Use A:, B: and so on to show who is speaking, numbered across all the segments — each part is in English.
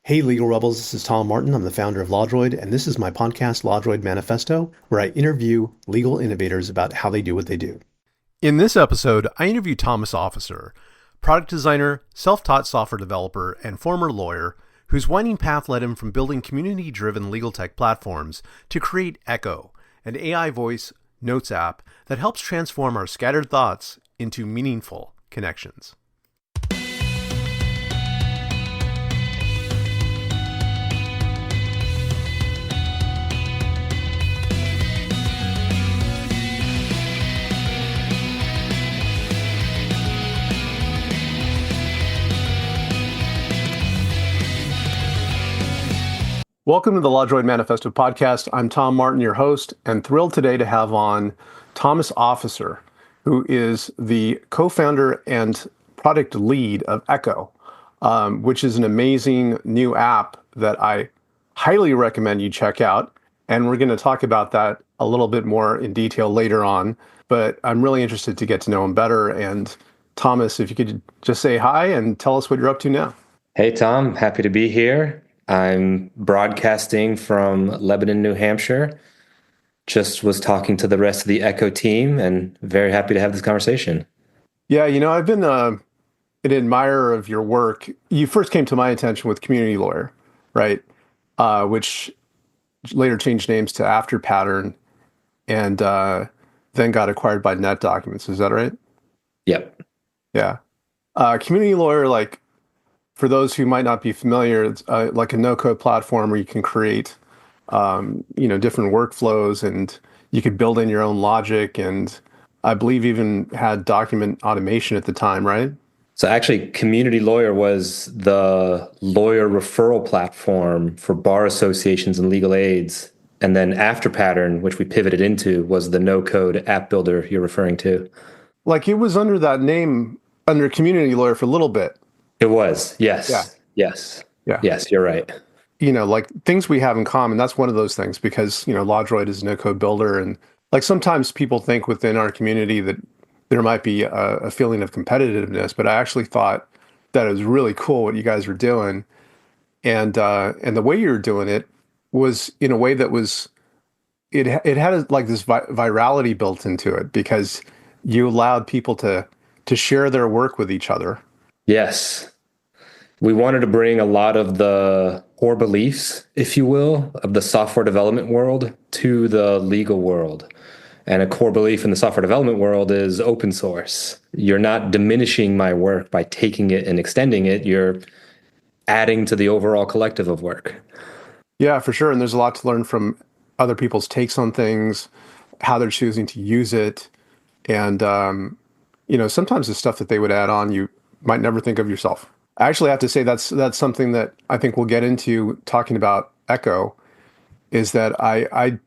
A: Hey, Legal Rebels, this is Tom Martin. I'm the founder of LawDroid, and this is my podcast, LawDroid Manifesto, where I interview legal innovators about how they do what they do. In this episode, I interview Thomas Officer, product designer, self-taught software developer, and former lawyer, whose winding path led him from building community-driven legal tech platforms to create Echo, an AI voice notes app that helps transform our scattered thoughts into meaningful connections. Welcome to the LawDroid Manifesto podcast. I'm Tom Martin, your host, and thrilled today to have on Thomas Officer, who is the co-founder and product lead of Echo, which is an amazing new app that I highly recommend you check out. And we're going to talk about that a little bit more in detail later on. But I'm really interested to get to know him better. And Thomas, if you could just say hi and tell us what you're up to now.
B: Hey, Tom, happy to be here. I'm broadcasting from Lebanon, New Hampshire. Just was talking to the rest of the Echo team and very happy to have this conversation.
A: Yeah, I've been an admirer of your work. You first came to my attention with Community Lawyer, right? Which later changed names to After Pattern and then got acquired by NetDocuments. Is that right?
B: Yep.
A: Yeah. Community Lawyer, for those who might not be familiar, it's like a no-code platform where you can create, different workflows, and you could build in your own logic, and I believe even had document automation at the time, right?
B: So actually, Community Lawyer was the lawyer referral platform for bar associations and legal aids. And then After Pattern, which we pivoted into, was the no-code app builder you're referring to.
A: It was under that name, under Community Lawyer for a little bit.
B: It was, yes.
A: Yeah.
B: Yes.
A: Yeah.
B: Yes, you're right.
A: Things we have in common, that's one of those things because, LawDroid is a no-code builder. And sometimes people think within our community that there might be a feeling of competitiveness, but I actually thought that it was really cool what you guys were doing. And the way you were doing it was in a way that was, it had this virality built into it because you allowed people to share their work with each other.
B: Yes. We wanted to bring a lot of the core beliefs, if you will, of the software development world to the legal world. And a core belief in the software development world is open source. You're not diminishing my work by taking it and extending it. You're adding to the overall collective of work.
A: Yeah, for sure. And there's a lot to learn from other people's takes on things, how they're choosing to use it. And, sometimes the stuff that they would add on, you might never think of yourself. I actually have to say that's something that I think we'll get into talking about Echo, is that I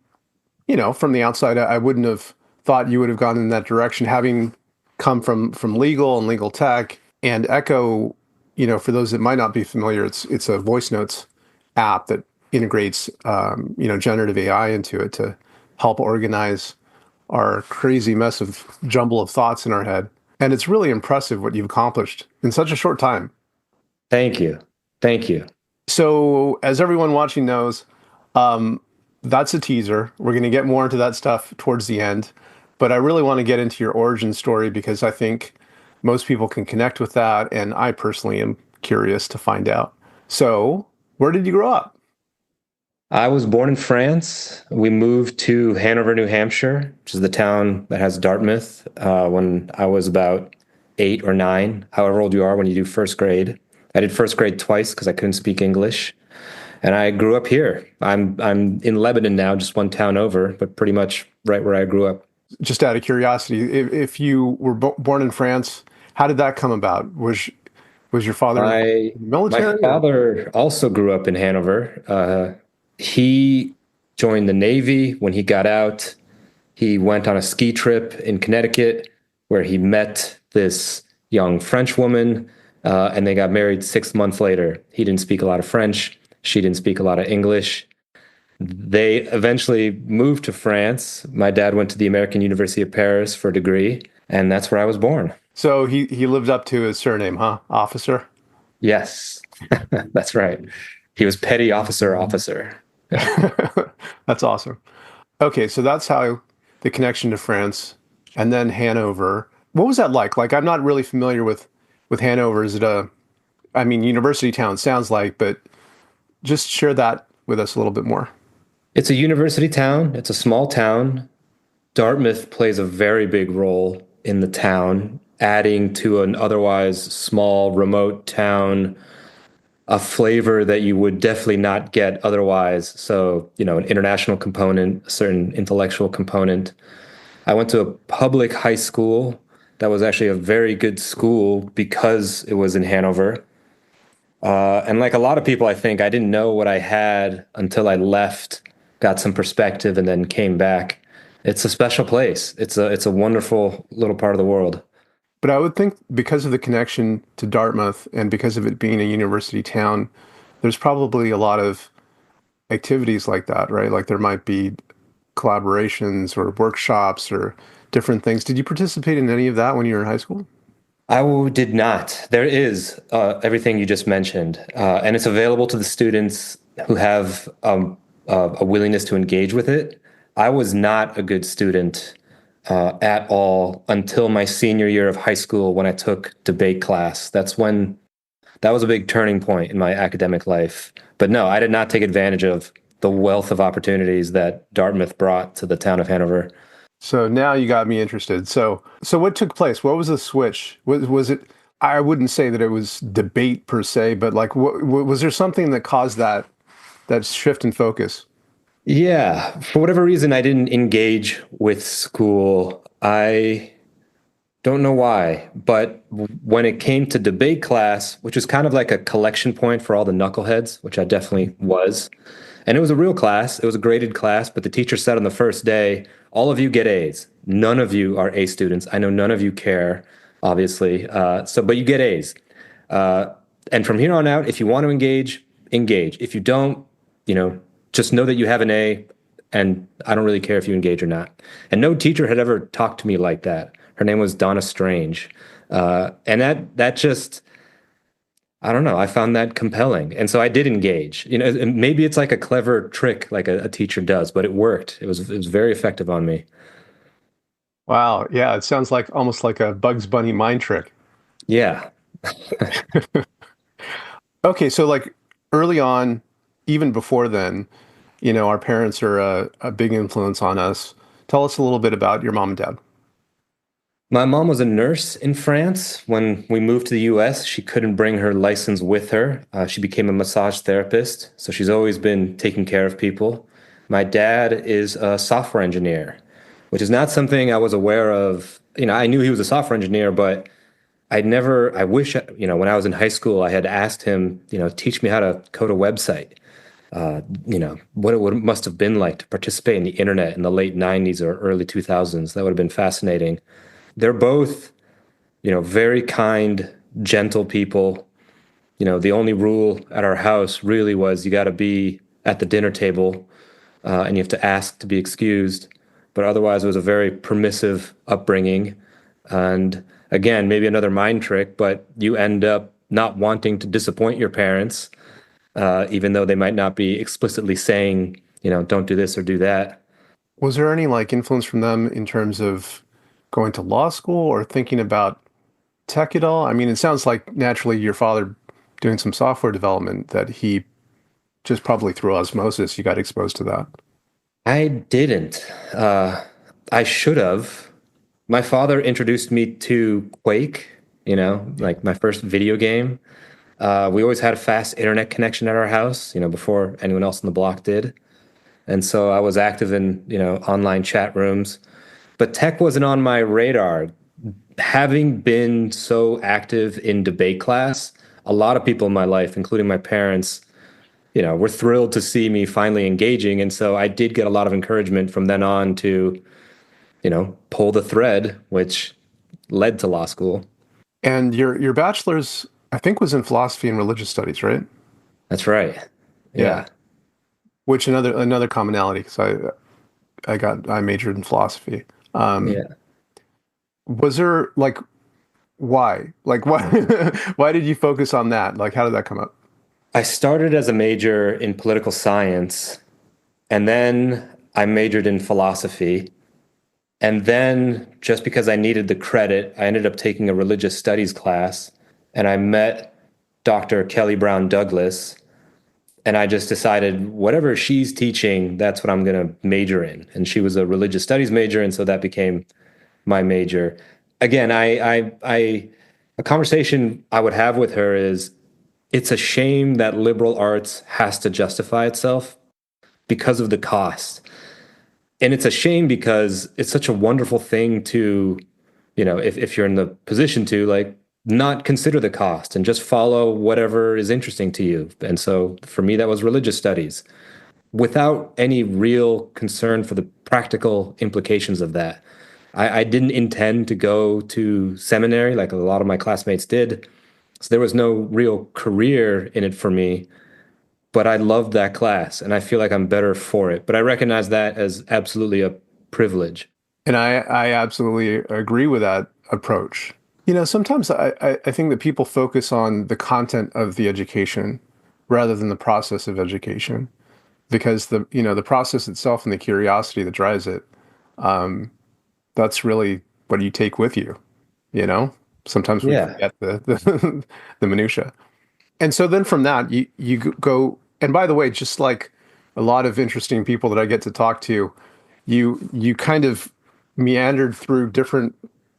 A: from the outside, I wouldn't have thought you would have gone in that direction, having come from legal and legal tech. And Echo, for those that might not be familiar, it's a voice notes app that integrates generative AI into it to help organize our crazy mess of jumble of thoughts in our head. And it's really impressive what you've accomplished in such a short time.
B: Thank you. Thank you.
A: So as everyone watching knows, that's a teaser. We're going to get more into that stuff towards the end. But I really want to get into your origin story because I think most people can connect with that. And I personally am curious to find out. So where did you grow up?
B: I was born in France. We moved to Hanover, New Hampshire, which is the town that has Dartmouth, when I was about 8 or 9, however old you are when you do first grade. I did first grade twice because I couldn't speak English. And I grew up here. I'm in Lebanon now, just one town over, but pretty much right where I grew up.
A: Just out of curiosity, if you were born in France, how did that come about? Was your father in the military?
B: My father also grew up in Hanover. He joined the Navy. When he got out, he went on a ski trip in Connecticut where he met this young French woman, and they got married 6 months later. He didn't speak a lot of French. She didn't speak a lot of English. They eventually moved to France. My dad went to the American University of Paris for a degree, and that's where I was born.
A: So he lived up to his surname, huh? Officer?
B: Yes, that's right. He was petty officer. Yeah.
A: That's awesome. Okay, so that's how the connection to France, and then Hanover. What was that like? Like, I'm not really familiar with Hanover. Is it a, I mean, university town sounds like, but just share that with us a little bit more.
B: It's a university town. It's a small town. Dartmouth plays a very big role in the town, adding to an otherwise small, remote town a flavor that you would definitely not get otherwise. So, an international component, a certain intellectual component. I went to a public high school that was actually a very good school because it was in Hanover. And like a lot of people, I think I didn't know what I had until I left, got some perspective, and then came back. It's a special place. It's a wonderful little part of the world.
A: But I would think because of the connection to Dartmouth and because of it being a university town, there's probably a lot of activities like that, right? Like there might be collaborations or workshops or different things. Did you participate in any of that when you were in high school?
B: Did not. There is everything you just mentioned, and it's available to the students who have a willingness to engage with it. I was not a good student at all until my senior year of high school when I took debate class. That was a big turning point in my academic life. But no, I did not take advantage of the wealth of opportunities that Dartmouth brought to the town of Hanover.
A: So now you got me interested. So what took place? What was the switch? Was it, I wouldn't say that it was debate per se, but like was there something that caused that shift in focus?
B: Yeah, for whatever reason, I didn't engage with school. I don't know why, but when it came to debate class, which was kind of like a collection point for all the knuckleheads, which I definitely was, and it was a real class, it was a graded class, but the teacher said on the first day, all of you get A's. None of you are A students. I know none of you care, obviously. But you get A's. Uh, and from here on out, if you want to engage, engage. If you don't, you know, just know that you have an A, and I don't really care if you engage or not. And no teacher had ever talked to me like that. Her name was Donna Strange, and that just I don't know. I found that compelling, and so I did engage. And maybe it's like a clever trick, like a teacher does, but it worked. It was very effective on me.
A: Wow. Yeah, it sounds like almost like a Bugs Bunny mind trick.
B: Yeah.
A: Okay, so like early on, even before then, our parents are a big influence on us. Tell us a little bit about your mom and dad.
B: My mom was a nurse in France. When we moved to the US, she couldn't bring her license with her. She became a massage therapist, so she's always been taking care of people. My dad is a software engineer, which is not something I was aware of. I knew he was a software engineer, but I wish, when I was in high school, I had asked him, teach me how to code a website. What it must have been like to participate in the internet in the late 90s or early 2000s. That would have been fascinating. They're both, very kind, gentle people. The only rule at our house really was you got to be at the dinner table and you have to ask to be excused. But otherwise, it was a very permissive upbringing. And again, maybe another mind trick, but you end up not wanting to disappoint your parents, even though they might not be explicitly saying, don't do this or do that.
A: Was there any like influence from them in terms of going to law school or thinking about tech at all? I mean, it sounds like naturally your father doing some software development that he just probably through osmosis, you got exposed to that.
B: I didn't. I should have. My father introduced me to Quake, like my first video game. We always had a fast internet connection at our house, before anyone else on the block did. And so I was active in, online chat rooms, but tech wasn't on my radar. Having been so active in debate class, a lot of people in my life, including my parents, were thrilled to see me finally engaging. And so I did get a lot of encouragement from then on to, pull the thread, which led to law school.
A: And your bachelor's, I think, was in philosophy and religious studies, right?
B: That's right.
A: Yeah.
B: Yeah.
A: Which another commonality because I majored in philosophy. Um,
B: Yeah.
A: was there like why? Like why why did you focus on that? Like how did that come up?
B: I started as a major in political science, and then I majored in philosophy. And then, just because I needed the credit, I ended up taking a religious studies class, and I met Dr. Kelly Brown Douglas, and I just decided whatever she's teaching, that's what I'm going to major in. And she was a religious studies major, and so that became my major. Again, a conversation I would have with her is it's a shame that liberal arts has to justify itself because of the cost. And it's a shame because it's such a wonderful thing to, if you're in the position to like not consider the cost and just follow whatever is interesting to you. And so for me, that was religious studies without any real concern for the practical implications of that. I didn't intend to go to seminary like a lot of my classmates did. So there was no real career in it for me, but I loved that class and I feel like I'm better for it. But I recognize that as absolutely a privilege.
A: And I absolutely agree with that approach. Sometimes I think that people focus on the content of the education rather than the process of education, because the process itself and the curiosity that drives it, that's really what you take with you, you know? Sometimes we
B: Yeah.
A: forget the minutia. And so then from that, you go, and by the way, just like a lot of interesting people that I get to talk to, you kind of meandered through different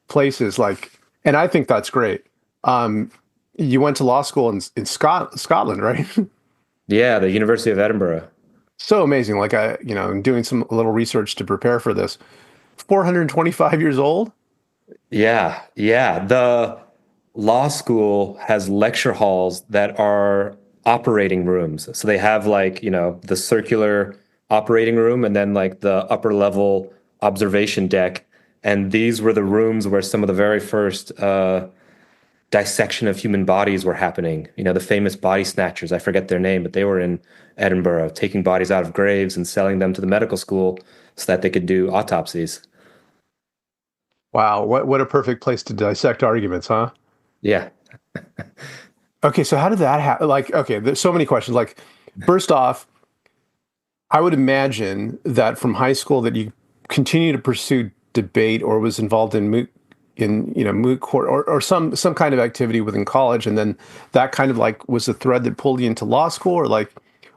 A: places, like, and I think that's great. Um, you went to law school in Scotland, right?
B: Yeah, the University of Edinburgh.
A: So amazing. Like doing some a little research to prepare for this. 425 years old?
B: Yeah, yeah. The law school has lecture halls that are operating rooms. So they have like, the circular operating room and then like the upper level observation deck. And these were the rooms where some of the very first dissection of human bodies were happening. The famous body snatchers, I forget their name, but they were in Edinburgh, taking bodies out of graves and selling them to the medical school so that they could do autopsies.
A: Wow, what a perfect place to dissect arguments, huh?
B: Yeah.
A: Okay, so how did that happen? Like, okay, there's so many questions. Like, first off, I would imagine that from high school that you continue to pursue debate or was involved in moot court or some kind of activity within college, and then that kind of like was the thread that pulled you into law school,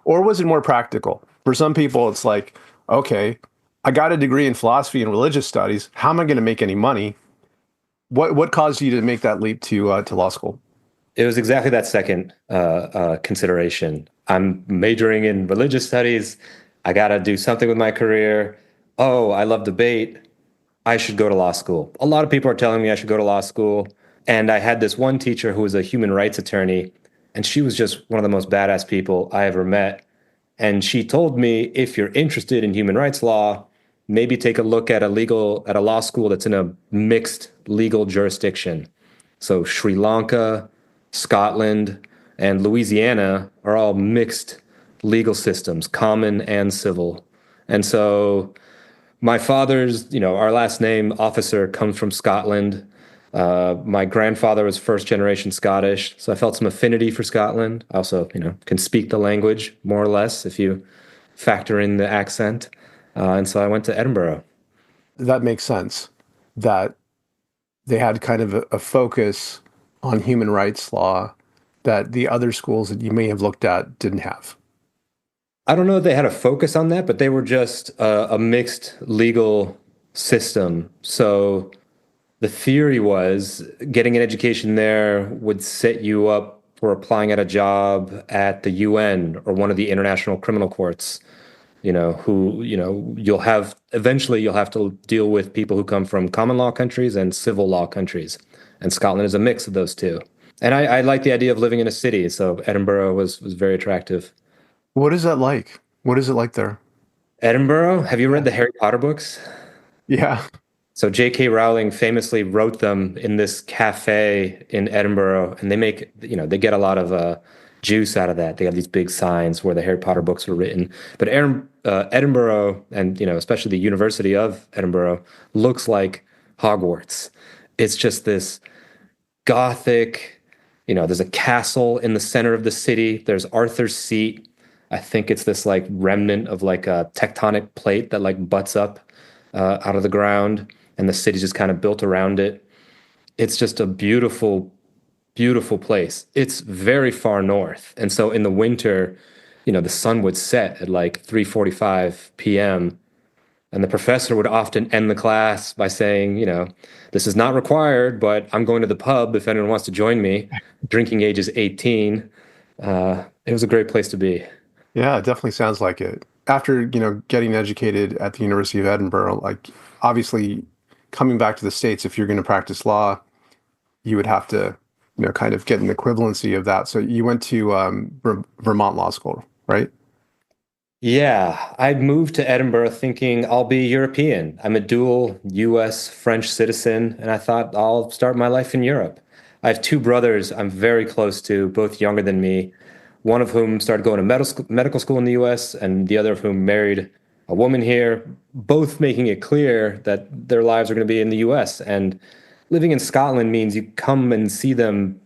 A: or was it more practical? For some people, it's like, okay, I got a degree in philosophy and religious studies. How am I going to make any money? What caused you to make that leap to law school?
B: It was exactly that second consideration. I'm majoring in religious studies. I got to do something with my career. Oh, I love debate. I should go to law school. A lot of people are telling me I should go to law school. And I had this one teacher who was a human rights attorney, and she was just one of the most badass people I ever met. And she told me, if you're interested in human rights law, maybe take a look at a law school that's in a mixed legal jurisdiction. So Sri Lanka, Scotland, and Louisiana are all mixed legal systems, common and civil. And so my father's, our last name, Officer, comes from Scotland. My grandfather was first generation Scottish, so I felt some affinity for Scotland. I also, can speak the language more or less if you factor in the accent. And so I went to Edinburgh.
A: That makes sense. That they had kind of a focus on human rights law that the other schools that you may have looked at didn't have.
B: I don't know if they had a focus on that, but they were just a mixed legal system. So the theory was getting an education there would set you up for applying at a job at the UN or one of the international criminal courts, who, you'll have to deal with people who come from common law countries and civil law countries. And Scotland is a mix of those two. And I like the idea of living in a city. So Edinburgh was very attractive.
A: What is that like? What is it like there?
B: Edinburgh, have you read
A: Yeah.
B: the Harry Potter books?
A: Yeah.
B: So J.K. Rowling famously wrote them in this cafe in Edinburgh, and they get a lot of juice out of that. They have these big signs where the Harry Potter books were written. But Edinburgh, and especially the University of Edinburgh, looks like Hogwarts. It's just this gothic, There's a castle in the center of the city. There's Arthur's Seat. I think it's this like remnant of like a tectonic plate that like butts up out of the ground, and the city's just kind of built around it. It's just a beautiful, beautiful place. It's very far north, and so in the winter, the sun would set at like 3:45 p.m. And the professor would often end the class by saying, this is not required, but I'm going to the pub if anyone wants to join me. Drinking age is 18. It was a great place to be.
A: Yeah, it definitely sounds like it. After, getting educated at the University of Edinburgh, like obviously coming back to the States, if you're going to practice law, you would have to, kind of get an equivalency of that. So you went to Vermont Law School, right?
B: Yeah, I moved to Edinburgh thinking I'll be European. I'm a dual US French citizen, and I thought I'll start my life in Europe. I have two brothers I'm very close to, both younger than me, one of whom started going to medical school in the US, and the other of whom married a woman here, both making it clear that their lives are going to be in the US. And living in Scotland means you come and see them,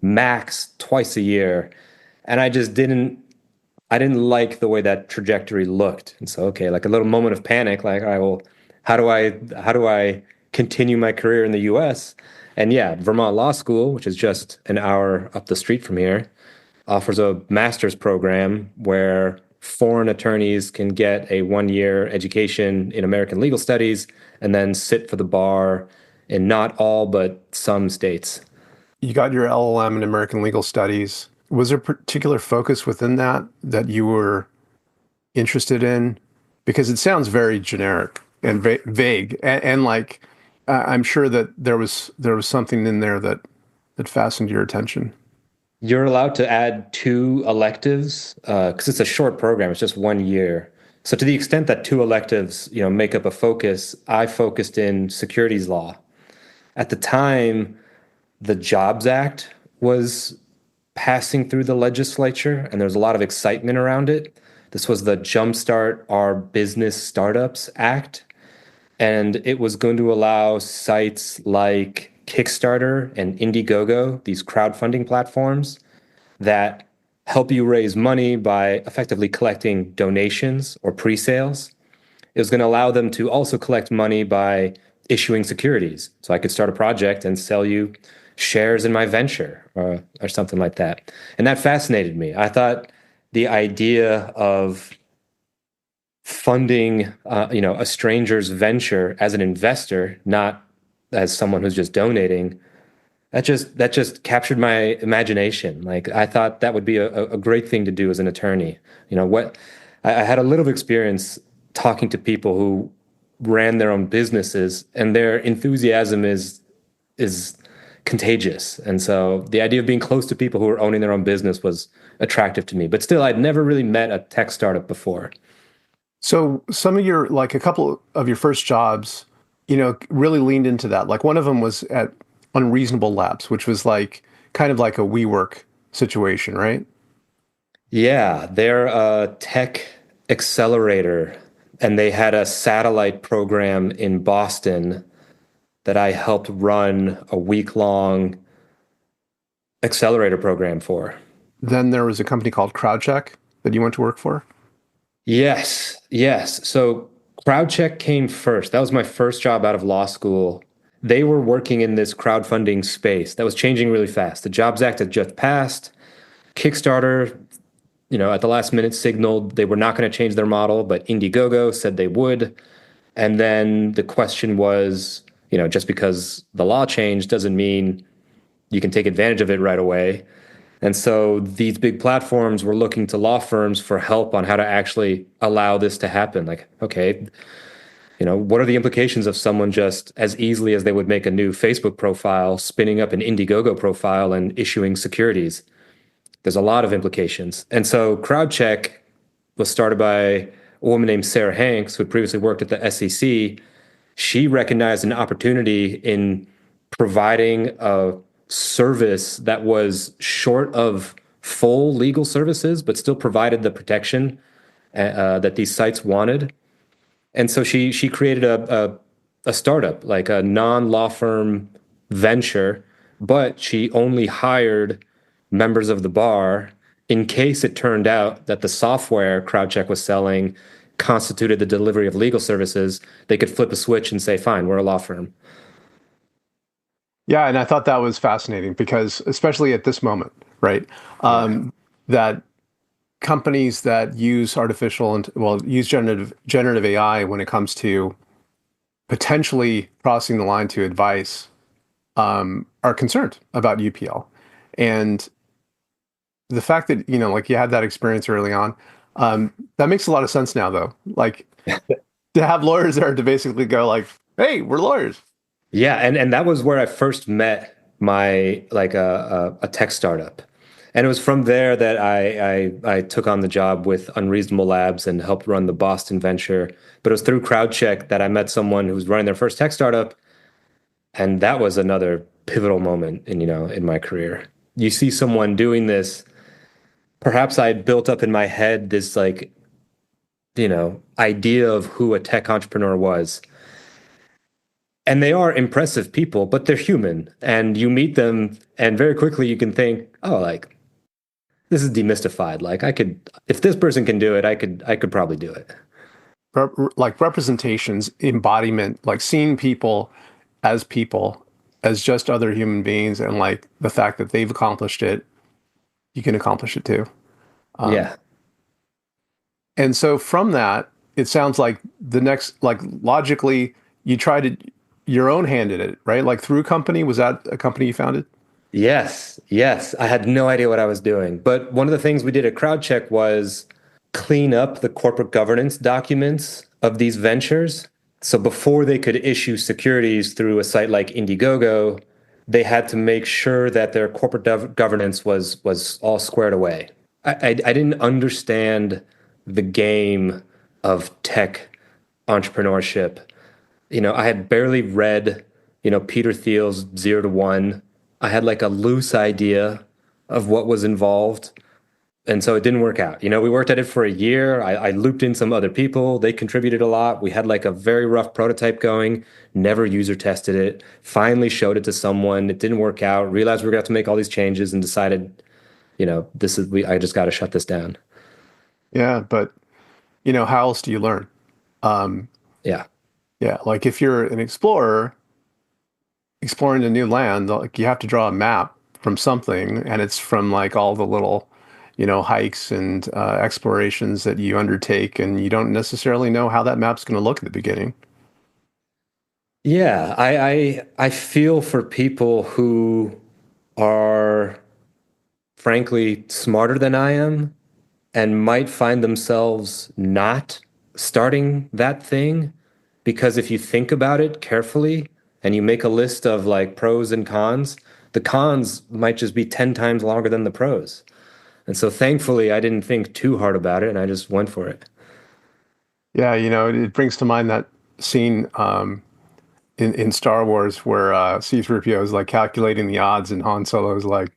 B: max twice a year. And I didn't like the way that trajectory looked. And so, okay, like a little moment of panic, like, all right, well, how do I continue my career in the US? And yeah, Vermont Law School, which is just an hour up the street from here, offers a master's program where foreign attorneys can get a 1 year education in American legal studies and then sit for the bar in not all but some states.
A: You got your LLM in American Legal Studies. Was there a particular focus within that you were interested in? Because it sounds very generic and vague, and like I'm sure that there was something in there that fastened your attention.
B: You're allowed to add two electives because it's a short program. It's just 1 year. So to the extent that two electives, make up a focus, I focused in securities law. At the time, the Jobs Act was passing through the legislature, and there's a lot of excitement around it. This was the Jumpstart Our Business Startups Act, and it was going to allow sites like Kickstarter and Indiegogo, these crowdfunding platforms that help you raise money by effectively collecting donations or pre-sales. It was going to allow them to also collect money by issuing securities. So I could start a project and sell you shares in my venture or something like that. And that fascinated me. I thought the idea of funding, a stranger's venture as an investor, not as someone who's just donating, that just captured my imagination. Like I thought that would be a great thing to do as an attorney. I had a little experience talking to people who ran their own businesses, and their enthusiasm is contagious. And so the idea of being close to people who are owning their own business was attractive to me. But still, I'd never really met a tech startup before.
A: So some of your like a couple of your first jobs, really leaned into that. Like one of them was at Unreasonable Labs, which was like kind of like a WeWork situation, right?
B: Yeah, they're a tech accelerator, and they had a satellite program in Boston that I helped run a week-long accelerator program for.
A: Then there was a company called CrowdCheck that you went to work for.
B: Yes, yes. So CrowdCheck came first. That was my first job out of law school. They were working in this crowdfunding space that was changing really fast. The Jobs Act had just passed. Kickstarter, at the last minute signaled they were not going to change their model, but Indiegogo said they would. And then the question was, just because the law changed doesn't mean you can take advantage of it right away. And so these big platforms were looking to law firms for help on how to actually allow this to happen. Like, okay, what are the implications of someone just as easily as they would make a new Facebook profile, spinning up an Indiegogo profile and issuing securities? There's a lot of implications. And so CrowdCheck was started by a woman named Sarah Hanks, who had previously worked at the SEC. She recognized an opportunity in providing a service that was short of full legal services, but still provided the protection that these sites wanted. And so she created a startup, like a non-law firm venture but she only hired members of the bar in case it turned out that the software CrowdCheck was selling constituted the delivery of legal services. They could flip a switch and say, fine, we're a law firm.
A: Yeah, and I thought that was fascinating because, especially at this moment, right?
B: Yeah.
A: That companies that use use generative AI when it comes to potentially crossing the line to advice, are concerned about UPL, and the fact that like you had that experience early on, that makes a lot of sense now, though. Like to have lawyers there to basically go like, "Hey, we're lawyers."
B: Yeah, and that was where I first met my like a tech startup. And it was from there that I took on the job with Unreasonable Labs and helped run the Boston venture. But it was through CrowdCheck that I met someone who was running their first tech startup, and that was another pivotal moment in my career. You see someone doing this, perhaps I had built up in my head this like, idea of who a tech entrepreneur was. And they are impressive people, but they're human. And you meet them, and very quickly you can think, oh, like this is demystified. Like if this person can do it, I could probably do it.
A: Like representations, embodiment, like seeing people, as just other human beings, and like the fact that they've accomplished it, you can accomplish it too. Um,
B: Yeah.
A: and so from that, it sounds like the next, like logically, you tried your own hand at it, right? Like through company, was that a company you founded?
B: Yes. Yes. I had no idea what I was doing. But one of the things we did at CrowdCheck was clean up the corporate governance documents of these ventures. So before they could issue securities through a site like Indiegogo, they had to make sure that their corporate governance was all squared away. I didn't understand the game of tech entrepreneurship. I had barely read, Peter Thiel's Zero to One. I had like a loose idea of what was involved. And so it didn't work out. We worked at it for a year. I looped in some other people. They contributed a lot. We had like a very rough prototype going, never user tested it, finally showed it to someone. It didn't work out, realized we were going to have to make all these changes and decided, I just got to shut this down.
A: Yeah, but how else do you learn? Um,
B: Yeah.
A: yeah, like if you're an explorer exploring a new land, like you have to draw a map from something, and it's from like all the little, hikes and explorations that you undertake, and you don't necessarily know how that map's going to look at the beginning.
B: Yeah. I feel for people who are frankly smarter than I am and might find themselves not starting that thing. Because if you think about it carefully and you make a list of like pros and cons, the cons might just be 10 times longer than the pros. And so thankfully, I didn't think too hard about it and I just went for it.
A: Yeah, it brings to mind that scene in Star Wars where C-3PO is like calculating the odds, and Han Solo is like,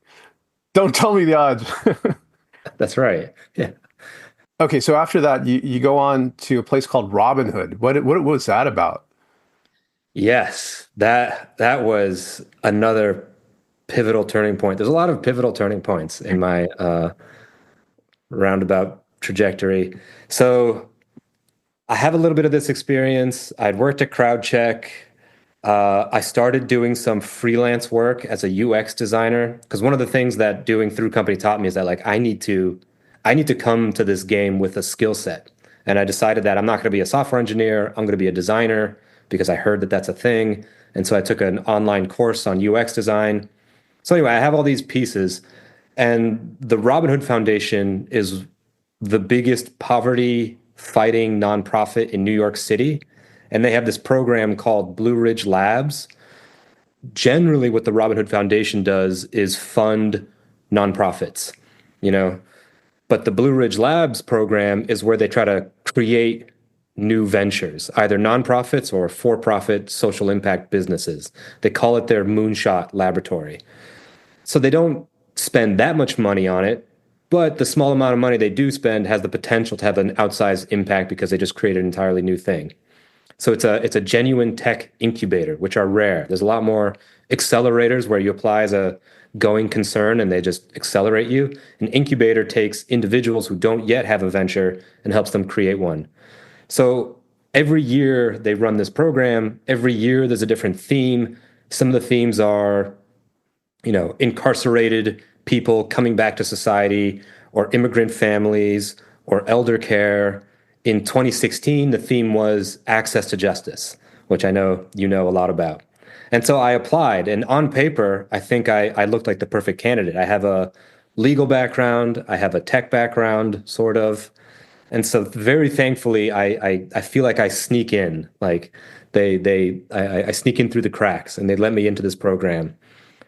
A: "Don't tell me the odds."
B: That's right. Yeah.
A: Okay, so after that, you go on to a place called Robin Hood. What was that about?
B: Yes, that was another pivotal turning point. There's a lot of pivotal turning points in my roundabout trajectory. So I have a little bit of this experience. I'd worked at CrowdCheck. I started doing some freelance work as a UX designer because one of the things that doing through company taught me is that like I need to come to this game with a skill set. And I decided that I'm not going to be a software engineer. I'm going to be a designer because I heard that that's a thing. And so I took an online course on UX design. So anyway, I have all these pieces, and the Robin Hood Foundation is the biggest poverty fighting nonprofit in New York City. And they have this program called Blue Ridge Labs. Generally, what the Robin Hood Foundation does is fund nonprofits, you know. But the Blue Ridge Labs program is where they try to create new ventures, either nonprofits or for-profit social impact businesses. They call it their moonshot laboratory. So they don't spend that much money on it, but the small amount of money they do spend has the potential to have an outsized impact because they just create an entirely new thing. So it's a genuine tech incubator, which are rare. There's a lot more accelerators where you apply as a going concern and they just accelerate you. An incubator takes individuals who don't yet have a venture and helps them create one. So every year they run this program. Every year there's a different theme. Some of the themes are, incarcerated people coming back to society, or immigrant families, or elder care. In 2016, the theme was access to justice, which I know you know a lot about. And so I applied, and on paper, I think I looked like the perfect candidate. I have a legal background, I have a tech background, sort of. And so very thankfully, I feel like I sneak in, like I sneak in through the cracks, and they let me into this program.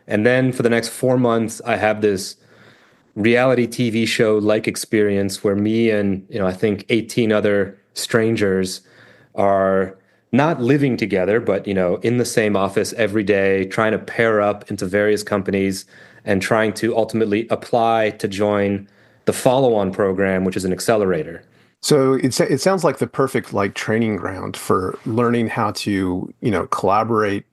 B: And then for the next 4 months, I have this reality TV show like experience where me and, I think 18 other strangers are not living together, but, in the same office every day, trying to pair up into various companies and trying to ultimately apply to join the follow-on program, which is an accelerator.
A: So it sounds like the perfect like training ground for learning how to, collaborate,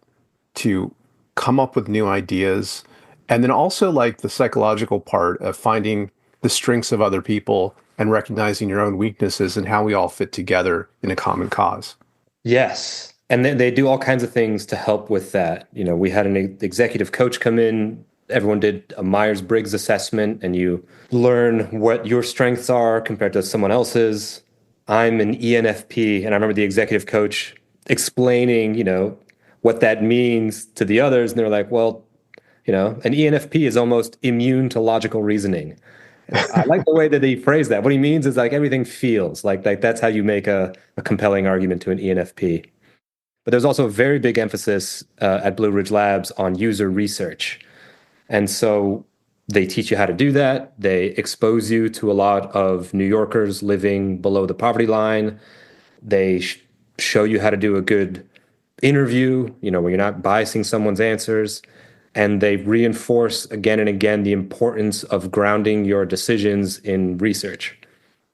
A: to come up with new ideas, and then also like the psychological part of finding the strengths of other people and recognizing your own weaknesses and how we all fit together in a common cause.
B: Yes. And they do all kinds of things to help with that. We had an executive coach come in. Everyone did a Myers-Briggs assessment, and you learn what your strengths are compared to someone else's. I'm an ENFP, and I remember the executive coach explaining, what that means to the others. And they're like, well, an ENFP is almost immune to logical reasoning. I like the way that he phrased that. What he means is like everything feels like that's how you make a compelling argument to an ENFP. But there's also a very big emphasis at Blue Ridge Labs on user research. And so they teach you how to do that. They expose you to a lot of New Yorkers living below the poverty line. They show you how to do a good interview, where you're not biasing someone's answers. And they reinforce again and again the importance of grounding your decisions in research.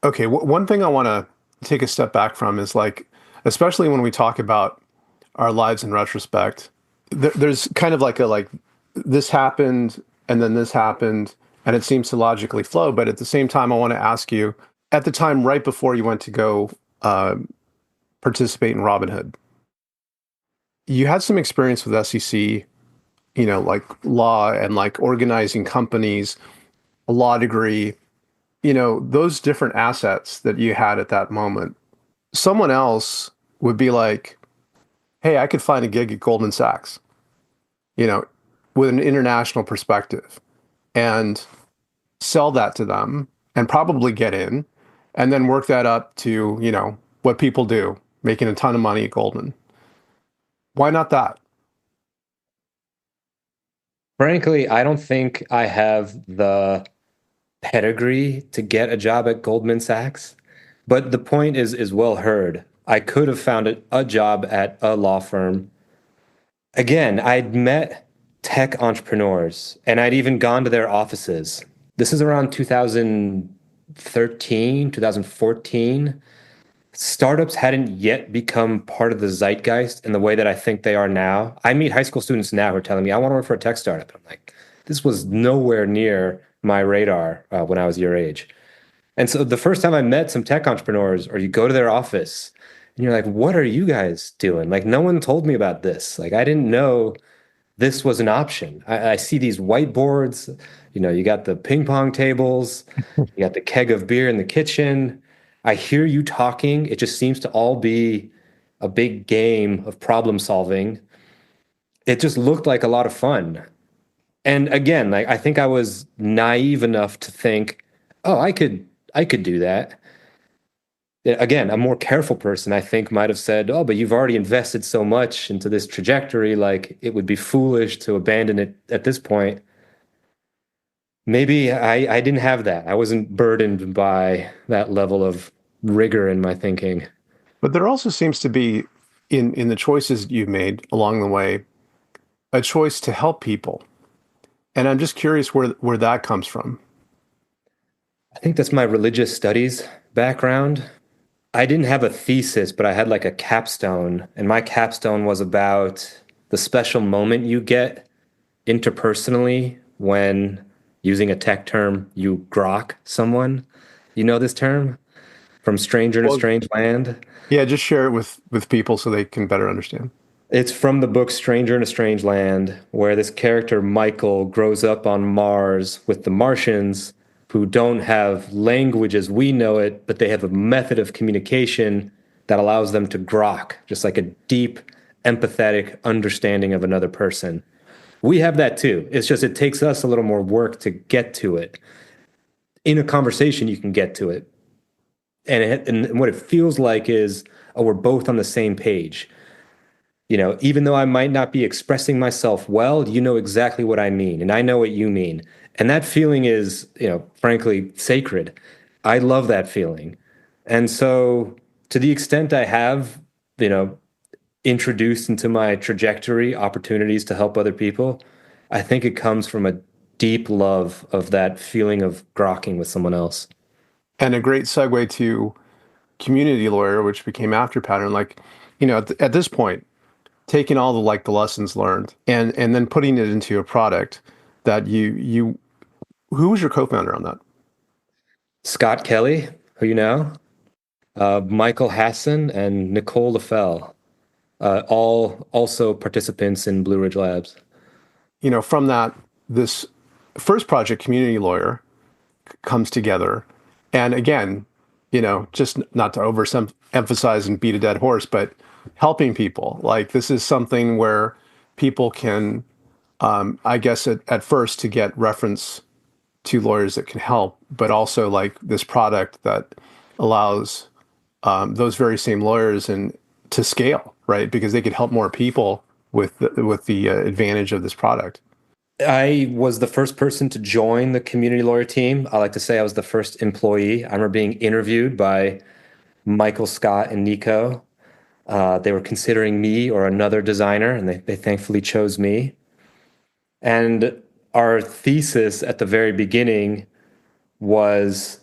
A: Okay, one thing I want to take a step back from is like, especially when we talk about our lives in retrospect, there's kind of like this happened and then this happened, and it seems to logically flow. But at the same time, I want to ask you, at the time right before you went to go uh, participate in Robinhood, you had some experience with SEC, like law and like organizing companies, a law degree, those different assets that you had at that moment. Someone else would be like, hey, I could find a gig at Goldman Sachs, you know, with an international perspective and sell that to them and probably get in and then work that up to, what people do, making a ton of money at Goldman. Why not that?
B: Frankly, I don't think I have the pedigree to get a job at Goldman Sachs, but the point is well heard. I could have found a job at a law firm. Again, I'd met tech entrepreneurs and I'd even gone to their offices. This is around 2013, 2014. Startups hadn't yet become part of the zeitgeist in the way that I think they are now. I meet high school students now who are telling me, I want to work for a tech startup. I'm like, this was nowhere near my radar when I was your age. And so the first time I met some tech entrepreneurs, or you go to their office and you're like, what are you guys doing? Like, no one told me about this. Like, I didn't know this was an option. I see these whiteboards, you got the ping pong tables, you got the keg of beer in the kitchen. I hear you talking. It just seems to all be a big game of problem solving. It just looked like a lot of fun. And again, like I think I was naive enough to think, oh, I could do that. Yeah, again, a more careful person, I think, might have said, oh, but you've already invested so much into this trajectory, like it would be foolish to abandon it at this point. Maybe I didn't have that. I wasn't burdened by that level of rigor in my thinking.
A: But there also seems to be in the choices you've made along the way, a choice to help people. And I'm just curious where that comes from.
B: I think that's my religious studies background. I didn't have a thesis, but I had like a capstone, and my capstone was about the special moment you get interpersonally when, using a tech term, you grok someone. You know this term? From Stranger in a
A: Well,
B: Strange Land.
A: yeah, just share it with people so they can better understand.
B: It's from the book Stranger in a Strange Land, where this character, Michael, grows up on Mars with the Martians who don't have language as we know it, but they have a method of communication that allows them to grok, just like a deep, empathetic understanding of another person. We have that too. It's just it takes us a little more work to get to it. In a conversation, you can get to it. And what it feels like is, oh, we're both on the same page. Even though I might not be expressing myself well, you know exactly what I mean, and I know what you mean. And that feeling is, frankly, sacred. I love that feeling. And so, to the extent I have, you know, introduced into my trajectory opportunities to help other people, I think it comes from a deep love of that feeling of grokking with someone else.
A: And a great segue to community lawyer, which became after pattern. Like, at this point, taking all the like the lessons learned and then putting it into a product that you who was your co-founder on that?
B: Scott Kelly, who you know, Michael Hassan, and Nicole LaFell. All also participants in Blue Ridge Labs.
A: From that, this first project, community lawyer, comes together, and again, just not to overemphasize and beat a dead horse, but helping people. Like this is something where people can, I guess, at first to get reference to lawyers that can help, but also like this product that allows those very same lawyers and to scale, right? Because they could help more people with the advantage of this product.
B: I was the first person to join the community lawyer team. I like to say I was the first employee. I remember being interviewed by Michael, Scott, and Nico. They were considering me or another designer, and they thankfully chose me. And our thesis at the very beginning was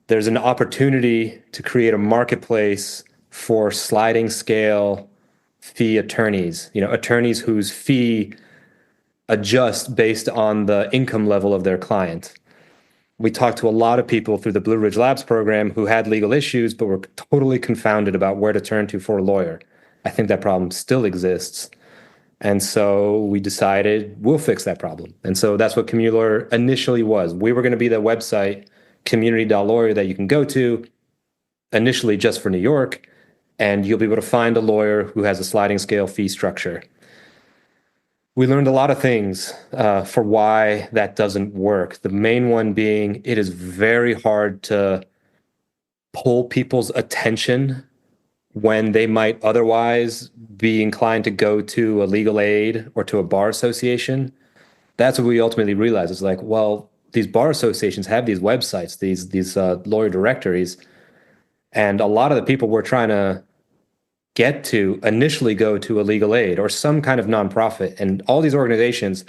B: there's an opportunity to create a marketplace for sliding scale fee attorneys, attorneys whose fee adjust based on the income level of their client. We talked to a lot of people through the Blue Ridge Labs program who had legal issues, but were totally confounded about where to turn to for a lawyer. I think that problem still exists. And so we decided we'll fix that problem. And so that's what Community Lawyer initially was. We were going to be the website, community.lawyer, that you can go to initially just for New York, and you'll be able to find a lawyer who has a sliding scale fee structure. We learned a lot of things for why that doesn't work. The main one being it is very hard to pull people's attention when they might otherwise be inclined to go to a legal aid or to a bar association. That's what we ultimately realized. It's like, well, these bar associations have these websites, these lawyer directories, and a lot of the people we're trying to get to initially go to a legal aid or some kind of nonprofit. And all these organizations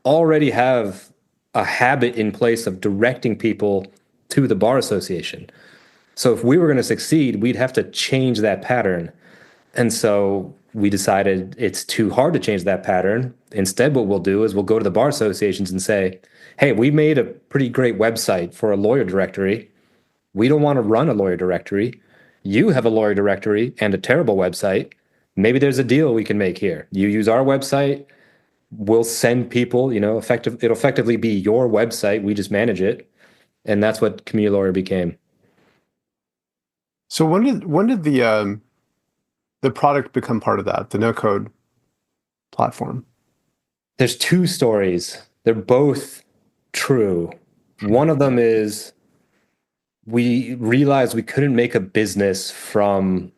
B: already have a habit in place of directing people to the bar association. So if we were going to succeed, we'd have to change that pattern. And so we decided it's too hard to change that pattern. Instead, what we'll do is we'll go to the bar associations and say, hey, we made a pretty great website for a lawyer directory. We don't want to run a lawyer directory. You have a lawyer directory and a terrible website. Maybe there's a deal we can make here. You use our website. We'll send people, it'll effectively be your website. We just manage it. And that's what Community Lawyer became.
A: So when did the product become part of that, the no code platform?
B: There's two stories. They're both true. One of them is we realized we couldn't make a business from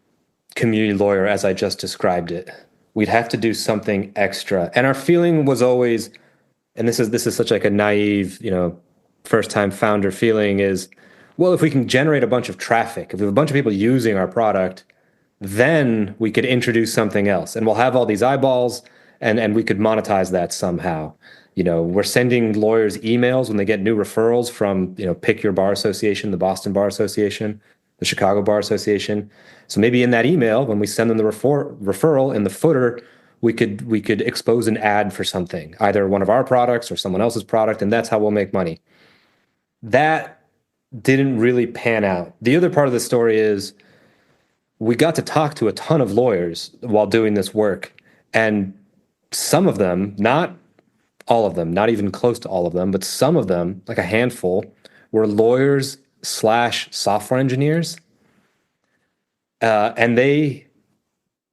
B: Community Lawyer as I just described it. We'd have to do something extra. And our feeling was always, and this is such like a naive, first time founder feeling is, well, if we can generate a bunch of traffic, if we have a bunch of people using our product, then we could introduce something else and we'll have all these eyeballs and we could monetize that somehow. We're sending lawyers emails when they get new referrals from, pick your bar association, the Boston Bar Association. the Chicago Bar Association. So maybe in that email, when we send them the referral in the footer, we could expose an ad for something, either one of our products or someone else's product, and that's how we'll make money. That didn't really pan out. The other part of the story is we got to talk to a ton of lawyers while doing this work, and some of them, not all of them, not even close to all of them, but some of them, like a handful, were lawyers slash software engineers, and they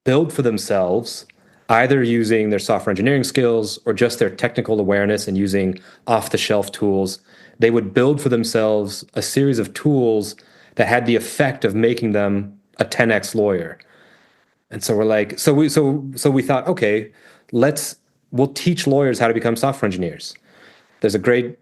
B: build for themselves either using their software engineering skills or just their technical awareness and using off-the-shelf tools. They would build for themselves a series of tools that had the effect of making them a 10x lawyer. And so we're like, so we thought, okay, we'll teach lawyers how to become software engineers. There's a great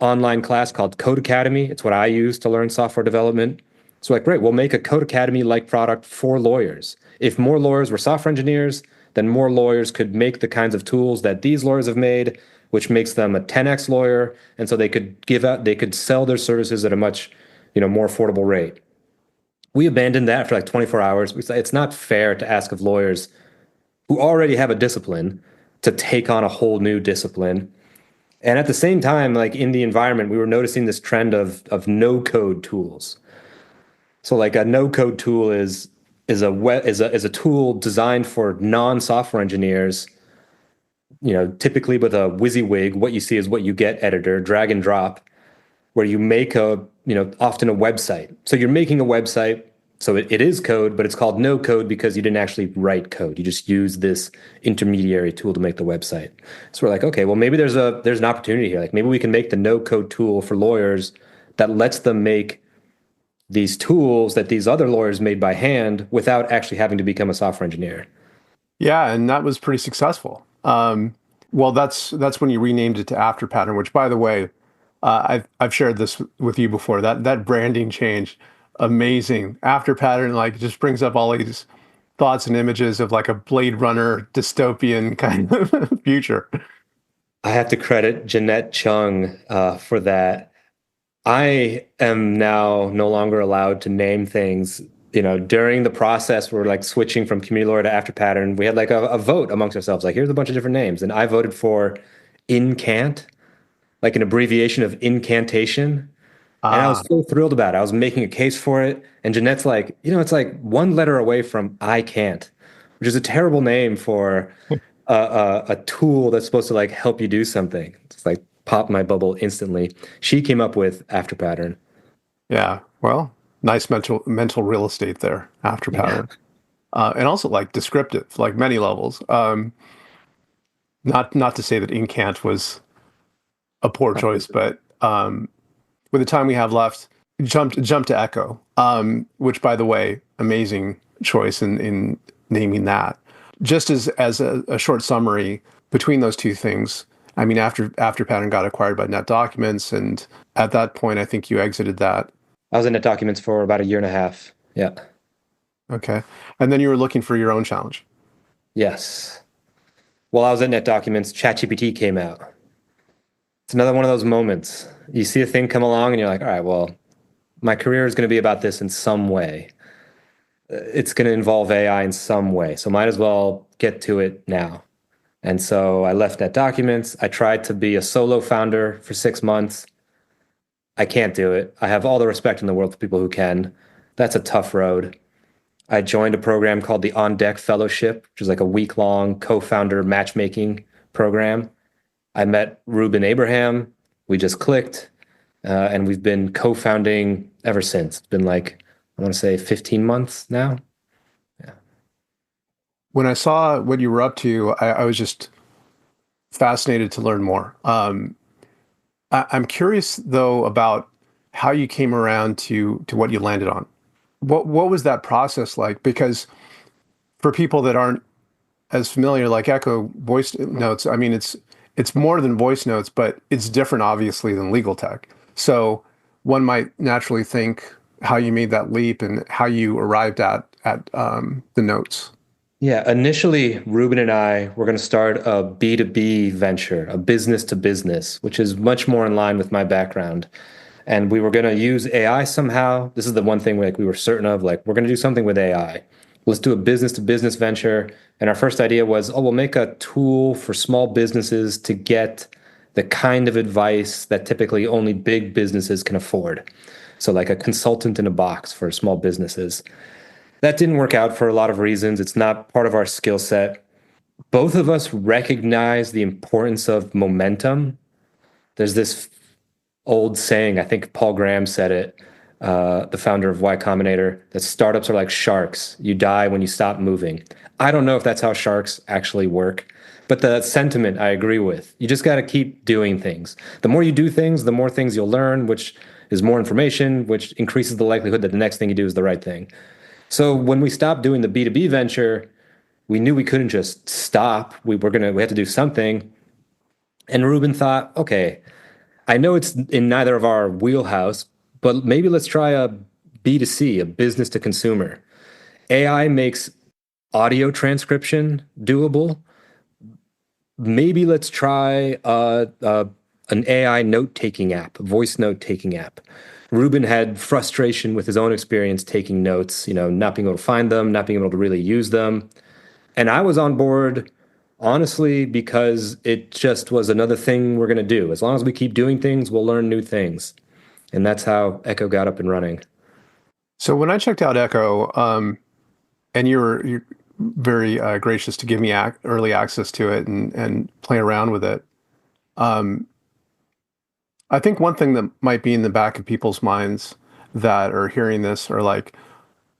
B: online class called Code Academy. It's what I use to learn software development. So like, great, we'll make a Code Academy-like product for lawyers. If more lawyers were software engineers, then more lawyers could make the kinds of tools that these lawyers have made, which makes them a 10x lawyer. And so they could sell their services at a much, more affordable rate. We abandoned that for like 24 hours. We said it's not fair to ask of lawyers who already have a discipline to take on a whole new discipline. And at the same time, like in the environment, we were noticing this trend of no-code tools. So like a no-code tool is a tool designed for non-software engineers, typically with a WYSIWYG, what you see is what you get editor, drag and drop, where you make often a website. So you're making a website, so it is code, but it's called no code because you didn't actually write code. You just use this intermediary tool to make the website. So we're like, okay, well maybe there's an opportunity here. Like maybe we can make the no code tool for lawyers that lets them make these tools that these other lawyers made by hand without actually having to become a software engineer.
A: Yeah, and that was pretty successful. Well, that's when you renamed it to After Pattern, which, by the way, I've shared this with you before. That branding change, amazing. After Pattern, like, just brings up all these thoughts and images of like a Blade Runner dystopian kind of future.
B: I have to credit Jeanette Chung for that. I am now no longer allowed to name things. During the process, we're like switching from community lawyer to After Pattern. We had like a vote amongst ourselves. Like, here's a bunch of different names, and I voted for Incant, like an abbreviation of incantation. And I was
A: Ah,
B: so thrilled about it. I was making a case for it. And Jeanette's like, it's like one letter away from I can't, which is a terrible name for a tool that's supposed to like help you do something. It's like pop my bubble instantly. She came up with After Pattern.
A: yeah. Well, nice mental real estate there. After
B: Yeah.
A: Pattern, and also like descriptive, like many levels. Not to say that Incant was a poor choice, but with the time we have left, jump to Echo, which, by the way, amazing choice in naming that. Just as a short summary between those two things, I mean, after Pattern got acquired by NetDocuments, and at that point, I think you exited that.
B: I was in NetDocuments for about a year and a half. Yeah.
A: Okay, and then you were looking for your own challenge.
B: Yes. While I was at NetDocuments, ChatGPT came out. It's another one of those moments. You see a thing come along and you're like, all right, well, my career is going to be about this in some way. It's going to involve AI in some way. So might as well get to it now. And so I left NetDocuments. I tried to be a solo founder for 6 months. I can't do it. I have all the respect in the world for people who can. That's a tough road. I joined a program called the On Deck Fellowship, which is like a week-long co-founder matchmaking program. I met Ruben Abraham. We just clicked, and we've been co-founding ever since. It's been like, I want to say 15 months now. Yeah.
A: When I saw what you were up to, I was just fascinated to learn more. I'm curious though about how you came around to what you landed on. What was that process like? Because for people that aren't as familiar, like Echo voice notes, I mean, it's more than voice notes, but it's different, obviously, than legal tech. So one might naturally think how you made that leap and how you arrived at the notes.
B: Yeah, initially, Ruben and I were going to start a B2B venture, a business to business, which is much more in line with my background. and we were going to use AI somehow. This is the one thing we were certain of, like, we're going to do something with AI. Let's do a business to business venture. And our first idea was, oh, we'll make a tool for small businesses to get the kind of advice that typically only big businesses can afford. So like a consultant in a box for small businesses. That didn't work out for a lot of reasons. It's not part of our skill set. Both of us recognize the importance of momentum. There's this old saying, I think Paul Graham said it, the founder of Y Combinator, that startups are like sharks. You die when you stop moving. I don't know if that's how sharks actually work, but the sentiment I agree with. You just got to keep doing things. The more you do things, the more things you'll learn, which is more information, which increases the likelihood that the next thing you do is the right thing. So when we stopped doing the B2B venture, we knew we couldn't just stop. We had to do something. And Ruben thought, okay, I know it's in neither of our wheelhouse, but maybe let's try a B2C, a business to consumer. AI makes audio transcription doable. Maybe let's try an AI note taking app, voice note taking app. Ruben had frustration with his own experience taking notes, not being able to find them, not being able to really use them. And I was on board, honestly, because it just was another thing we're going to do. As long as we keep doing things, we'll learn new things. And that's how Echo got up and running.
A: So when I checked out Echo, and you're very gracious to give me early access to it and play around with it. Um, I think one thing that might be in the back of people's minds that are hearing this are like,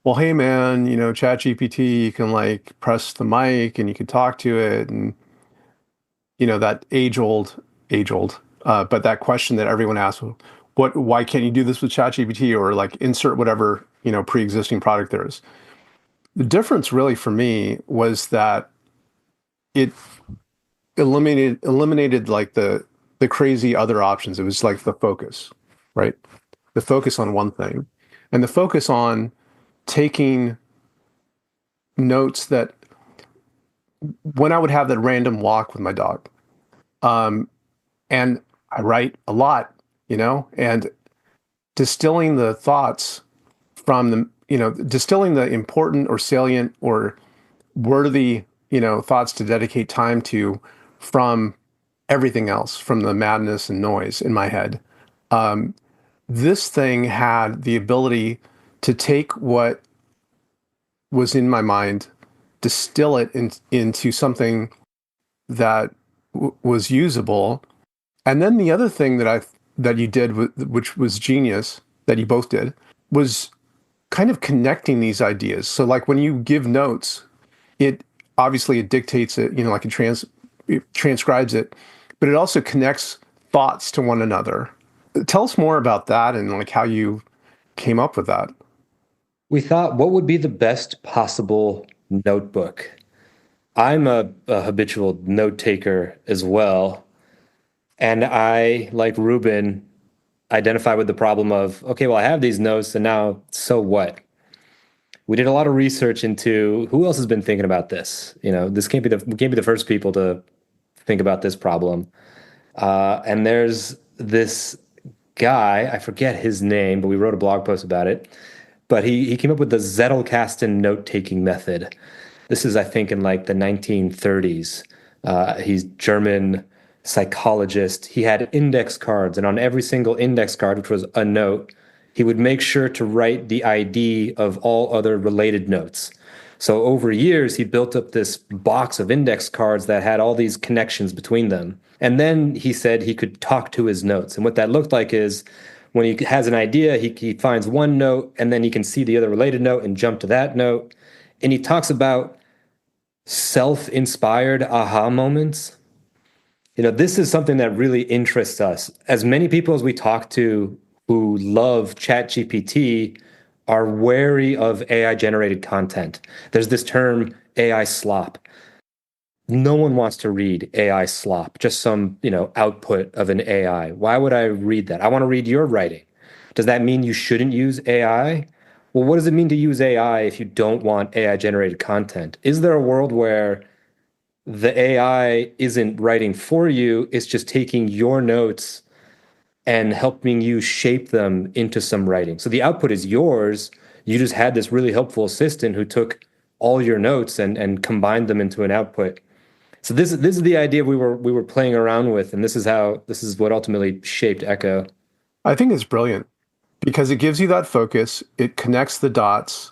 A: well, hey man, ChatGPT, you can like press the mic and you can talk to it, and that age old, but that question that everyone asks, why can't you do this with ChatGPT, or like insert whatever pre-existing product there is. The difference really for me was that it eliminated like the crazy other options. It was like the focus, right? The focus on one thing, and the focus on taking notes that when I would have that random walk with my dog, um, and I write a lot, and distilling the thoughts from the, distilling the important or salient or worthy, thoughts to dedicate time to from everything else, from the madness and noise in my head. Um, this thing had the ability to take what was in my mind, distill it into something that was usable. And then the other thing that you did, which was genius, that you both did, was kind of connecting these ideas. So like when you give notes, it obviously it dictates it, like it transcribes it, but it also connects thoughts to one another. Tell us more about that and like how you came up with that.
B: We thought, what would be the best possible notebook? I'm a habitual note taker as well. And I, like Ruben, identify with the problem of, okay, well, I have these notes, and now so what? We did a lot of research into who else has been thinking about this. This we can't be the first people to think about this problem. And there's this guy, I forget his name, but we wrote a blog post about it. But he came up with the Zettelkasten note-taking method. This is, I think, in like the 1930s. He's German psychologist. He had index cards, and on every single index card, which was a note, he would make sure to write the ID of all other related notes. So over years, he built up this box of index cards that had all these connections between them. And then he said he could talk to his notes. And what that looked like is when he has an idea, he finds one note, and then he can see the other related note and jump to that note. And he talks about self-inspired aha moments. This is something that really interests us. As many people as we talk to who love ChatGPT are wary of AI generated content. There's this term AI slop. No one wants to read AI slop, just some, output of an AI. Why would I read that? I want to read your writing. Does that mean you shouldn't use AI? Well, what does it mean to use AI if you don't want AI generated content? Is there a world where the AI isn't writing for you, it's just taking your notes and helping you shape them into some writing. So the output is yours. You just had this really helpful assistant who took all your notes and combined them into an output. So this is the idea we were playing around with, and this is what ultimately shaped Echo.
A: I think it's brilliant because it gives you that focus, it connects the dots,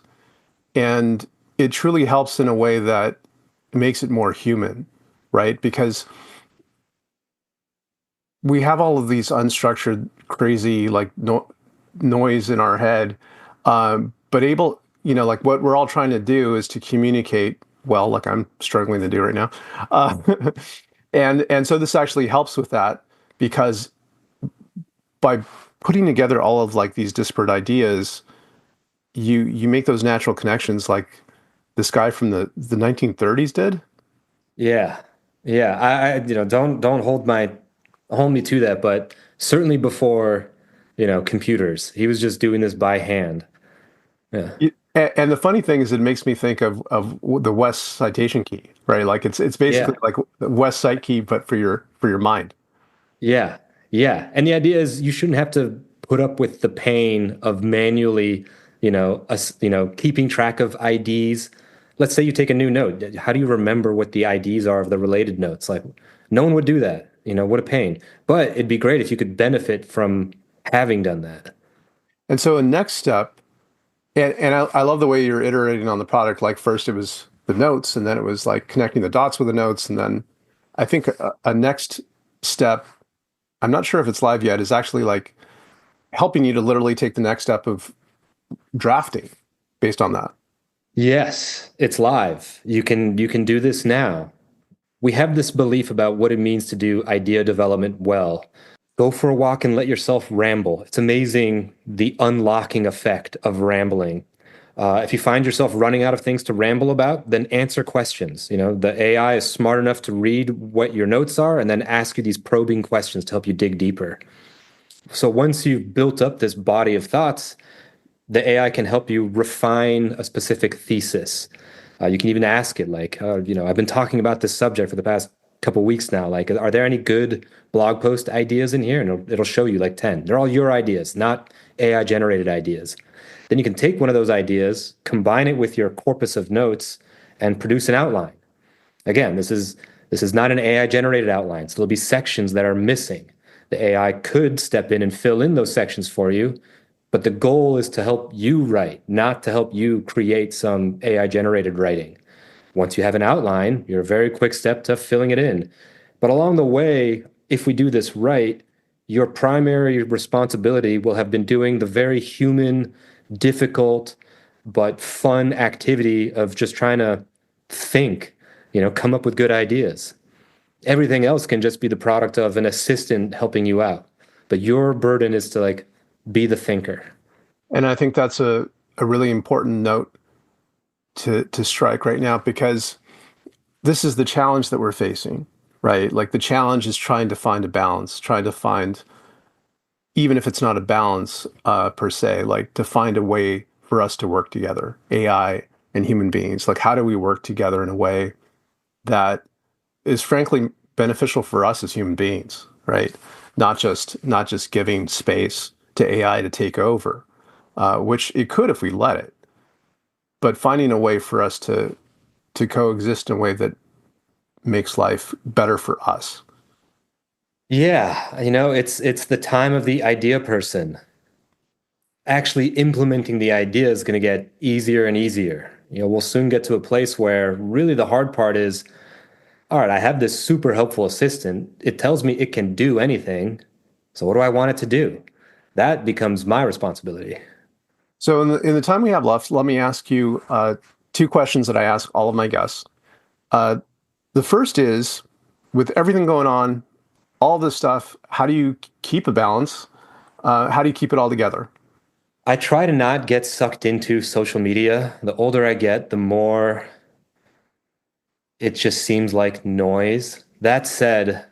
A: and it truly helps in a way that makes it more human, right? Because we have all of these unstructured, crazy, like noise in our head, but like what we're all trying to do is to communicate well, like I'm struggling to do right now, uh, and so this actually helps with that because by putting together all of like these disparate ideas, you make those natural connections, like this guy from the 1930s did.
B: Yeah. Yeah. Don't hold me to that, but certainly before, computers. He was just doing this by hand. Yeah.
A: And the funny thing is, it makes me think of the West citation key, right? Like it's basically
B: Yeah.
A: like the West cite key, but for your mind.
B: Yeah. Yeah. And the idea is you shouldn't have to put up with the pain of manually, keeping track of IDs. Let's say you take a new note. How do you remember what the IDs are of the related notes? Like, no one would do that. What a pain. But it'd be great if you could benefit from having done that.
A: And so a next step, and I love the way you're iterating on the product. Like first it was the notes, and then it was like connecting the dots with the notes, and then I think a next step, I'm not sure if it's live yet, is actually like helping you to literally take the next step of drafting based on that.
B: Yes, it's live. You can do this now. We have this belief about what it means to do idea development well. Go for a walk and let yourself ramble. It's amazing the unlocking effect of rambling. If you find yourself running out of things to ramble about, then answer questions. The AI is smart enough to read what your notes are and then ask you these probing questions to help you dig deeper. So once you've built up this body of thoughts, the AI can help you refine a specific thesis. You can even ask it, like, I've been talking about this subject for the past couple weeks now. Like, are there any good blog post ideas in here? And it'll show you like 10. They're all your ideas, not AI generated ideas. Then you can take one of those ideas, combine it with your corpus of notes, and produce an outline. Again, this is not an AI generated outline, so there'll be sections that are missing. The AI could step in and fill in those sections for you, but the goal is to help you write, not to help you create some AI generated writing. Once you have an outline, you're a very quick step to filling it in. But along the way, if we do this right, your primary responsibility will have been doing the very human, difficult, but fun activity of just trying to think, come up with good ideas. Everything else can just be the product of an assistant helping you out. But your burden is to like be the thinker.
A: And I think that's a really important note to strike right now because this is the challenge that we're facing, right? Like the challenge is trying to find a balance, trying to find, even if it's not a balance per se, like to find a way for us to work together, AI and human beings. Like, how do we work together in a way that is frankly beneficial for us as human beings, right? Not just giving space to AI to take over, which it could if we let it, but finding a way for us to coexist in a way that makes life better for us.
B: Yeah, it's the time of the idea person. Actually implementing the idea is going to get easier and easier. We'll soon get to a place where really the hard part is, all right, I have this super helpful assistant. It tells me it can do anything. So what do I want it to do? That becomes my responsibility.
A: So in the time we have left, let me ask you two questions that I ask all of my guests. Uh, the first is, with everything going on, all this stuff, how do you keep a balance? How do you keep it all together?
B: I try to not get sucked into social media. The older I get, the more it just seems like noise. That said,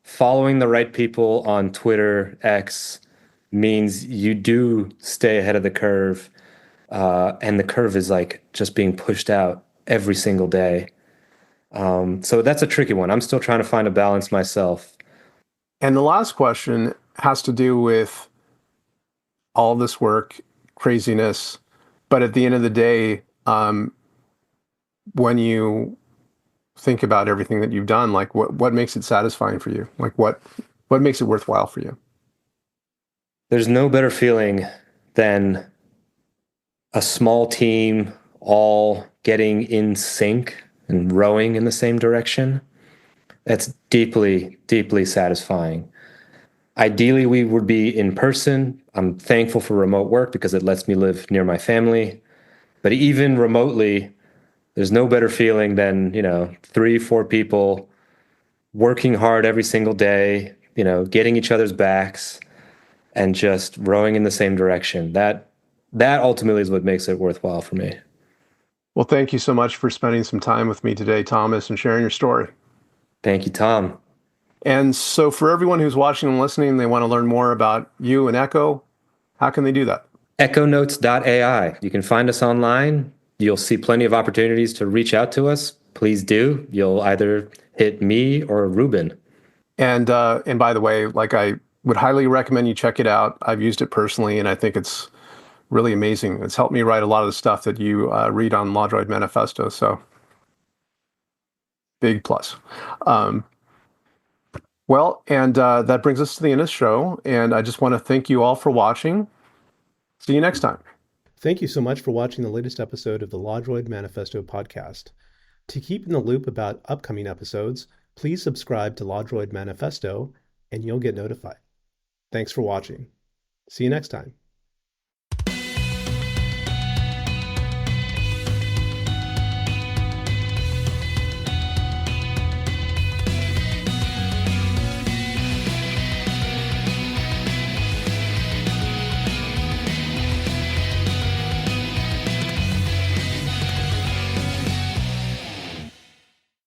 B: following the right people on Twitter, X, means you do stay ahead of the curve. And the curve is like just being pushed out every single day. So that's a tricky one. I'm still trying to find a balance myself.
A: And the last question, has to do with all this work, craziness, but at the end of the day, when you think about everything that you've done, like what makes it satisfying for you? Like what makes it worthwhile for you?
B: There's no better feeling than a small team all getting in sync and rowing in the same direction. That's deeply, deeply satisfying. Ideally, we would be in person. I'm thankful for remote work because it lets me live near my family. But even remotely, there's no better feeling than, 3, 4 people working hard every single day, getting each other's backs and just rowing in the same direction. That ultimately is what makes it worthwhile for me.
A: Well, thank you so much for spending some time with me today, Thomas, and sharing your story.
B: Thank you, Tom.
A: And so for everyone who's watching and listening, they want to learn more about you and Echo, how can they do that?
B: Echonotes.ai. You can find us online. You'll see plenty of opportunities to reach out to us. Please do. You'll either hit me or Ruben.
A: And by the way, like I would highly recommend you check it out. I've used it personally, and I think it's really amazing. It's helped me write a lot of the stuff that you read on LawDroid Manifesto. So big plus. Um, that brings us to the end of the show. And I just want to thank you all for watching. See you next time. Thank you so much for watching the latest episode of the LawDroid Manifesto podcast. To keep in the loop about upcoming episodes, please subscribe to LawDroid Manifesto and you'll get notified. Thanks for watching. See you next time.